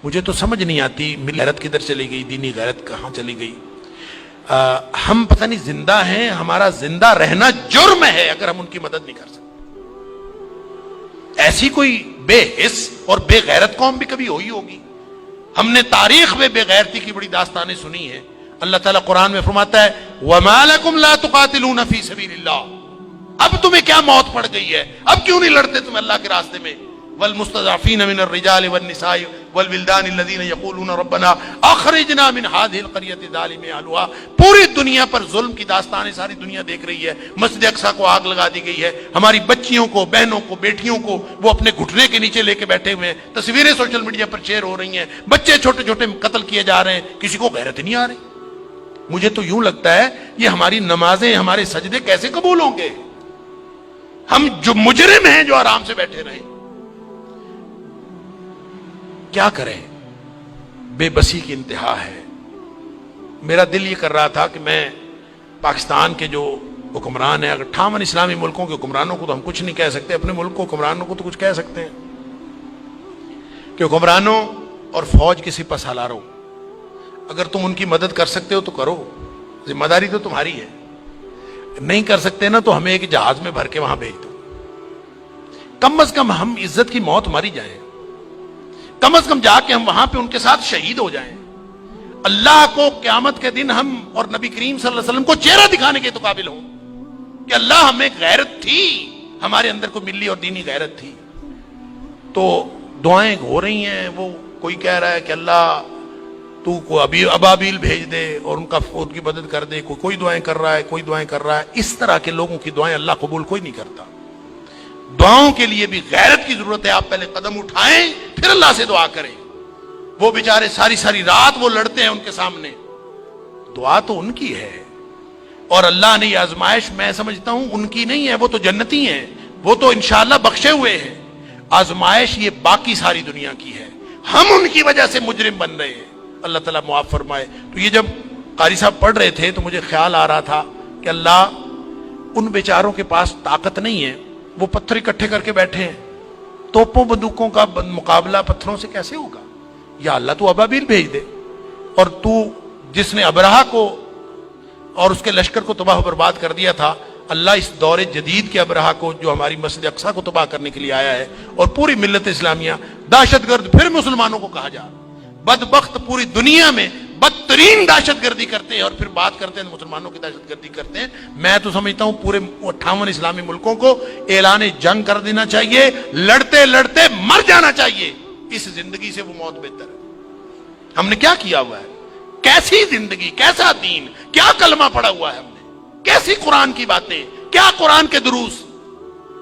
مجھے تو سمجھ نہیں آتی ملی غیرت کدھر چلی گئی، دینی غیرت کہاں چلی گئی۔ ہم پتہ نہیں زندہ ہیں، ہمارا زندہ رہنا جرم ہے اگر ہم ان کی مدد نہیں کر سکتے۔ ایسی کوئی بے حس اور بے غیرت قوم بھی کبھی ہوئی ہوگی؟ ہم نے تاریخ میں بے غیرتی کی بڑی داستانیں سنی ہیں۔ اللہ تعالیٰ قرآن میں فرماتا ہے وَمَا لَكُمْ لَا تُقَاتِلُونَ فِي سَبِيلِ اللَّهِ، اب تمہیں کیا موت پڑ گئی ہے، اب کیوں نہیں لڑتے تم اللہ کے راستے میں؟ وَالْمُسْتَضْعَفِينَ مِنَ الرِّجَالِ وَالنِّسَاءِ وَالْوِلْدَانِ الَّذِينَ يَقُولُونَ رَبَّنَا أَخْرِجْنَا مِنْ هَذِهِ الْقَرْيَةِ ظَالِمِ أَهْلُهَا، پوری دنیا پر ظلم کی داستانیں ساری دنیا دیکھ رہی ہے۔ مسجد اقصیٰ کو آگ لگا دی گئی ہے، ہماری بچیوں کو، بہنوں کو، بیٹیوں کو وہ اپنے گھٹنے کے نیچے لے کے بیٹھے ہوئے ہیں، تصویریں سوشل میڈیا پر شیئر ہو رہی ہیں، بچے چھوٹے چھوٹے قتل کیے جا رہے ہیں، کسی کو غیرت نہیں آ رہی۔ مجھے تو یوں لگتا ہے یہ ہماری نمازیں، ہمارے سجدے کیسے قبول ہوں گے؟ ہم جو مجرم ہیں جو آرام سے بیٹھے رہیں، کیا کریں؟ بے بسی کی انتہا ہے۔ میرا دل یہ کر رہا تھا کہ میں پاکستان کے جو حکمران ہیں، اگر 58 اسلامی ملکوں کے حکمرانوں کو تو ہم کچھ نہیں کہہ سکتے، اپنے ملک کو حکمرانوں کو تو کچھ کہہ سکتے ہیں کہ حکمرانوں اور فوج کے سپہ سالاروں، اگر تم ان کی مدد کر سکتے ہو تو کرو، ذمہ داری تو تمہاری ہے۔ نہیں کر سکتے نا تو ہمیں ایک جہاز میں بھر کے وہاں بھیج دو، کم از کم ہم عزت کی موت ماری جائیں، کم از کم جا کے ہم وہاں پہ ان کے ساتھ شہید ہو جائیں، اللہ کو قیامت کے دن ہم اور نبی کریم صلی اللہ علیہ وسلم کو چہرہ دکھانے کے تو قابل ہوں کہ اللہ ہمیں غیرت تھی، ہمارے اندر کوئی ملی اور دینی غیرت تھی۔ تو دعائیں ہو رہی ہیں، وہ کوئی کہہ رہا ہے کہ اللہ تو کو ابابیل بھیج دے اور ان کی مدد کر دے، کوئی دعائیں کر رہا ہے، کوئی دعائیں کر رہا ہے۔ اس طرح کے لوگوں کی دعائیں اللہ قبول کوئی نہیں کرتا۔ دعاؤں کے لیے بھی غیرت کی ضرورت ہے، آپ پہلے قدم اٹھائیں پھر اللہ سے دعا کریں۔ وہ بیچارے ساری ساری رات وہ لڑتے ہیں ان کے سامنے، دعا تو ان کی ہے، اور اللہ نے یہ آزمائش میں سمجھتا ہوں ان کی نہیں ہے، وہ تو جنتی ہیں، وہ تو انشاءاللہ بخشے ہوئے ہیں۔ آزمائش یہ باقی ساری دنیا کی ہے، ہم ان کی وجہ سے مجرم بن رہے ہیں، اللہ تعالیٰ معاف فرمائے۔ تو یہ جب قاری صاحب پڑھ رہے تھے تو مجھے خیال آ رہا تھا کہ اللہ ان بیچاروں کے پاس طاقت نہیں ہے، وہ پتھر اکٹھے کر کے بیٹھے ہیں، توپوں بندوقوں کا مقابلہ پتھروں سے کیسے ہوگا؟ یا اللہ تو ابابیل بھیج دے، اور تو جس نے ابرہہ کو اور اس کے لشکر کو تباہ و برباد کر دیا تھا، اللہ اس دور جدید کے ابرہہ کو جو ہماری مسجد اقصیٰ کو تباہ کرنے کے لیے آیا ہے اور پوری ملت اسلامیہ دہشت گرد پھر مسلمانوں کو کہا جا، بدبخت پوری دنیا میں بدترین دہشت گردی کرتے ہیں اور پھر بات کرتے ہیں مسلمانوں کی دہشت گردی کرتے ہیں۔ میں تو سمجھتا ہوں پورے 58 اسلامی ملکوں کو اعلان جنگ کر دینا چاہیے، لڑتے لڑتے مر جانا چاہیے، اس زندگی سے وہ موت بہتر ہے۔ ہم نے کیا کیا ہوا ہے؟ کیسی زندگی، کیسا دین، کیا کلمہ پڑا ہوا ہے ہم نے، کیسی قرآن کی باتیں، کیا قرآن کے دروس۔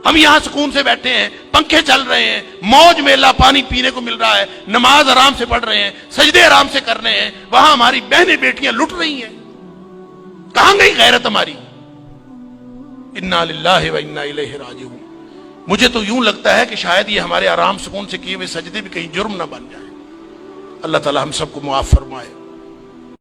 ہم یہاں سکون سے بیٹھے ہیں، پنکھے چل رہے ہیں، موج میلہ پانی پینے کو مل رہا ہے، نماز آرام سے پڑھ رہے ہیں، سجدے آرام سے کر رہے ہیں، وہاں ہماری بہنیں بیٹیاں لٹ رہی ہیں۔ کہاں گئی غیرت ہماری؟ انا للہ و انا الیہ راجعون۔ مجھے تو یوں لگتا ہے کہ شاید یہ ہمارے آرام سکون سے کیے ہوئے سجدے بھی کہیں جرم نہ بن جائیں۔ اللہ تعالی ہم سب کو معاف فرمائے۔